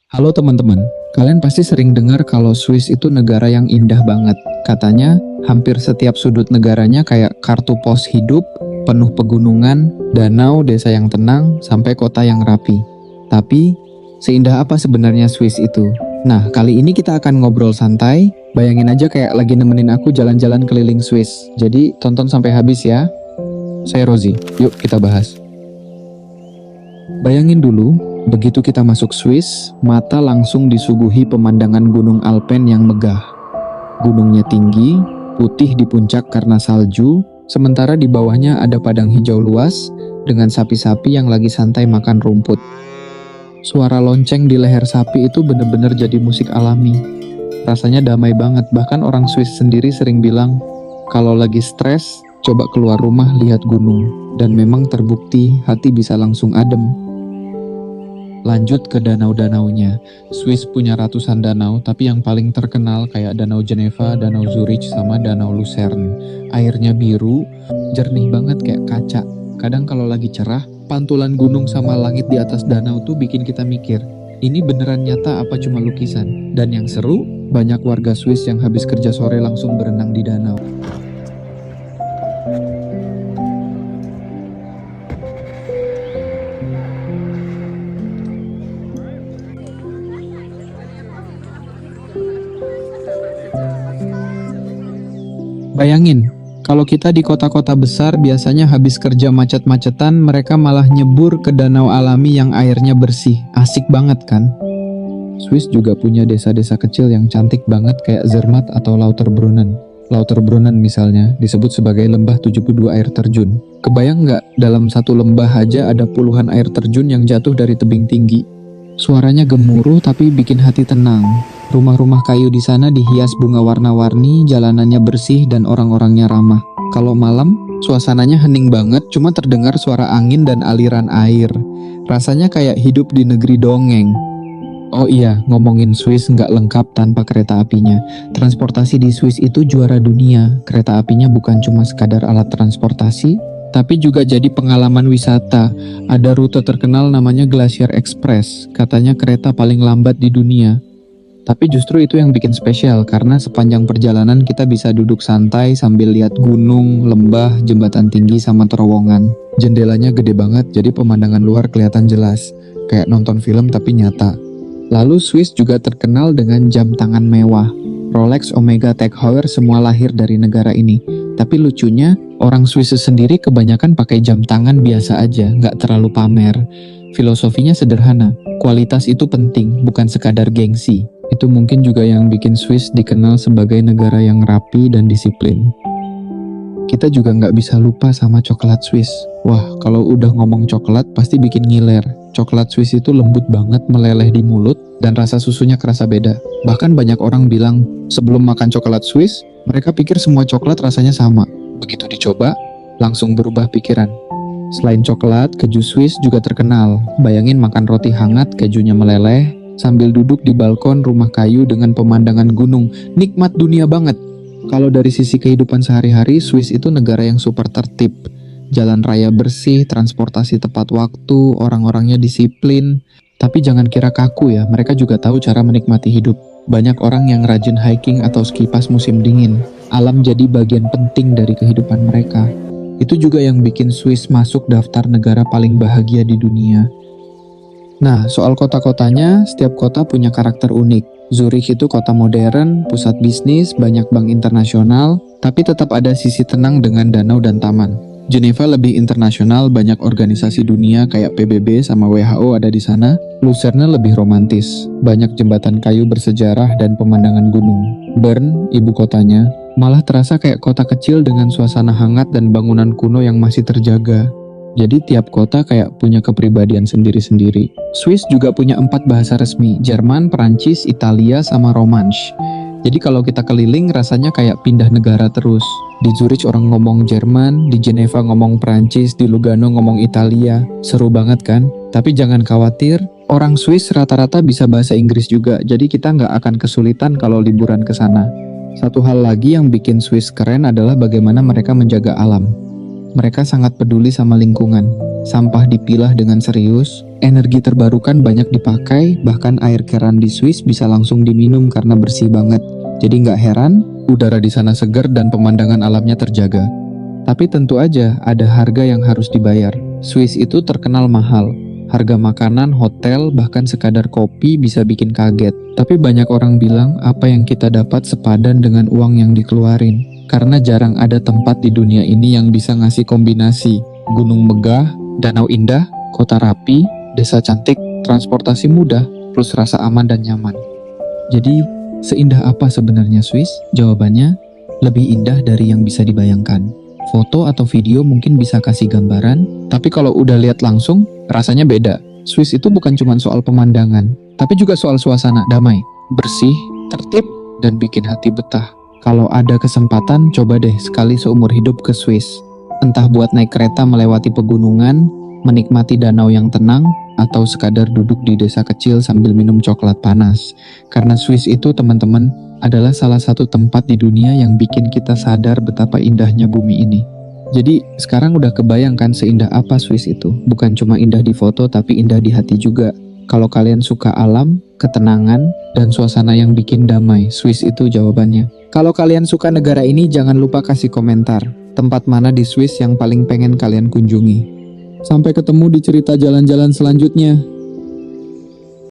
Halo teman-teman, kalian pasti sering dengar kalau Swiss itu negara yang indah banget. Katanya, hampir setiap sudut negaranya kayak kartu pos hidup, penuh pegunungan, danau, desa yang tenang, sampai kota yang rapi. Tapi, seindah apa sebenarnya Swiss itu? Nah, kali ini kita akan ngobrol santai. Bayangin aja kayak lagi nemenin aku jalan-jalan keliling Swiss. Jadi, tonton sampai habis ya. Saya Rozi, yuk kita bahas. Bayangin dulu, begitu kita masuk Swiss, mata langsung disuguhi pemandangan Gunung Alpen yang megah. Gunungnya tinggi, putih di puncak karena salju, sementara di bawahnya ada padang hijau luas dengan sapi-sapi yang lagi santai makan rumput. Suara lonceng di leher sapi itu bener-bener jadi musik alami. Rasanya damai banget, bahkan orang Swiss sendiri sering bilang, kalau lagi stres, coba keluar rumah lihat gunung. Dan memang terbukti hati bisa langsung adem. Lanjut ke danau-danaunya. Swiss punya ratusan danau, tapi yang paling terkenal kayak Danau Geneva, Danau Zurich, sama Danau Lucerne. Airnya biru, jernih banget kayak kaca. Kadang kalau lagi cerah, pantulan gunung sama langit di atas danau tuh bikin kita mikir, ini beneran nyata apa cuma lukisan? Dan yang seru, banyak warga Swiss yang habis kerja sore langsung berenang di danau. Bayangin, kalau kita di kota-kota besar biasanya habis kerja macet-macetan, mereka malah nyebur ke danau alami yang airnya bersih. Asik banget kan? Swiss juga punya desa-desa kecil yang cantik banget kayak Zermatt atau Lauterbrunnen. Lauterbrunnen misalnya disebut sebagai lembah 72 air terjun. Kebayang nggak dalam satu lembah aja ada puluhan air terjun yang jatuh dari tebing tinggi? Suaranya gemuruh tapi bikin hati tenang. Rumah-rumah kayu di sana dihias bunga warna-warni, jalanannya bersih dan orang-orangnya ramah. Kalau malam, suasananya hening banget, cuma terdengar suara angin dan aliran air. Rasanya kayak hidup di negeri dongeng. Oh iya, ngomongin Swiss nggak lengkap tanpa kereta apinya. Transportasi di Swiss itu juara dunia. Kereta apinya bukan cuma sekadar alat transportasi, tapi juga jadi pengalaman wisata. Ada rute terkenal namanya Glacier Express. Katanya kereta paling lambat di dunia. Tapi justru itu yang bikin spesial karena sepanjang perjalanan kita bisa duduk santai sambil lihat gunung, lembah, jembatan tinggi sama terowongan. Jendelanya gede banget jadi pemandangan luar kelihatan jelas. Kayak nonton film tapi nyata. Lalu Swiss juga terkenal dengan jam tangan mewah. Rolex, Omega, Tag Heuer semua lahir dari negara ini. Tapi lucunya, orang Swiss sendiri kebanyakan pakai jam tangan biasa aja, nggak terlalu pamer. Filosofinya sederhana, kualitas itu penting, bukan sekadar gengsi. Itu mungkin juga yang bikin Swiss dikenal sebagai negara yang rapi dan disiplin. Kita juga nggak bisa lupa sama coklat Swiss. Wah, kalau udah ngomong coklat pasti bikin ngiler. Coklat Swiss itu lembut banget, meleleh di mulut, dan rasa susunya kerasa beda. Bahkan banyak orang bilang, sebelum makan coklat Swiss, mereka pikir semua coklat rasanya sama. Begitu dicoba, langsung berubah pikiran. Selain coklat, keju Swiss juga terkenal. Bayangin makan roti hangat, kejunya meleleh, sambil duduk di balkon rumah kayu dengan pemandangan gunung. Nikmat dunia banget. Kalau dari sisi kehidupan sehari-hari, Swiss itu negara yang super tertib. Jalan raya bersih, transportasi tepat waktu, orang-orangnya disiplin. Tapi jangan kira kaku ya, mereka juga tahu cara menikmati hidup. Banyak orang yang rajin hiking atau ski pas musim dingin. Alam jadi bagian penting dari kehidupan mereka. Itu juga yang bikin Swiss masuk daftar negara paling bahagia di dunia. Nah, soal kota-kotanya, setiap kota punya karakter unik. Zurich itu kota modern, pusat bisnis, banyak bank internasional, tapi tetap ada sisi tenang dengan danau dan taman. Geneva lebih internasional, banyak organisasi dunia kayak PBB sama WHO ada di sana. Lucerne lebih romantis, banyak jembatan kayu bersejarah dan pemandangan gunung. Bern, ibu kotanya, malah terasa kayak kota kecil dengan suasana hangat dan bangunan kuno yang masih terjaga. Jadi tiap kota kayak punya kepribadian sendiri-sendiri. Swiss juga punya 4 bahasa resmi, Jerman, Perancis, Italia, sama Romansh. Jadi kalau kita keliling rasanya kayak pindah negara terus. Di Zurich orang ngomong Jerman, di Geneva ngomong Perancis, di Lugano ngomong Italia. Seru banget kan? Tapi jangan khawatir, orang Swiss rata-rata bisa bahasa Inggris juga, jadi kita nggak akan kesulitan kalau liburan ke sana. Satu hal lagi yang bikin Swiss keren adalah bagaimana mereka menjaga alam. Mereka sangat peduli sama lingkungan. Sampah dipilah dengan serius, Energi terbarukan banyak dipakai, bahkan air keran di Swiss bisa langsung diminum karena bersih banget. Jadi nggak heran, udara di sana segar dan pemandangan alamnya terjaga. Tapi tentu aja ada harga yang harus dibayar. Swiss itu terkenal mahal. Harga makanan, hotel, bahkan sekadar kopi bisa bikin kaget. Tapi banyak orang bilang apa yang kita dapat sepadan dengan uang yang dikeluarin. Karena jarang ada tempat di dunia ini yang bisa ngasih kombinasi gunung megah, danau indah, kota rapi, desa cantik, transportasi mudah, plus rasa aman dan nyaman. Jadi, seindah apa sebenarnya Swiss? Jawabannya, lebih indah dari yang bisa dibayangkan. Foto atau video mungkin bisa kasih gambaran, tapi kalau udah lihat langsung, rasanya beda. Swiss itu bukan cuma soal pemandangan, tapi juga soal suasana damai, bersih, tertib, dan bikin hati betah. Kalau ada kesempatan, coba deh sekali seumur hidup ke Swiss. Entah buat naik kereta melewati pegunungan, menikmati danau yang tenang, atau sekadar duduk di desa kecil sambil minum coklat panas. Karena Swiss itu teman-teman adalah salah satu tempat di dunia yang bikin kita sadar betapa indahnya bumi ini. Jadi sekarang udah kebayangkan seindah apa Swiss itu. Bukan cuma indah di foto tapi indah di hati juga. Kalau kalian suka alam, ketenangan, dan suasana yang bikin damai, Swiss itu jawabannya. Kalau kalian suka negara ini jangan lupa kasih komentar. Tempat mana di Swiss yang paling pengen kalian kunjungi. Sampai ketemu di cerita jalan-jalan selanjutnya.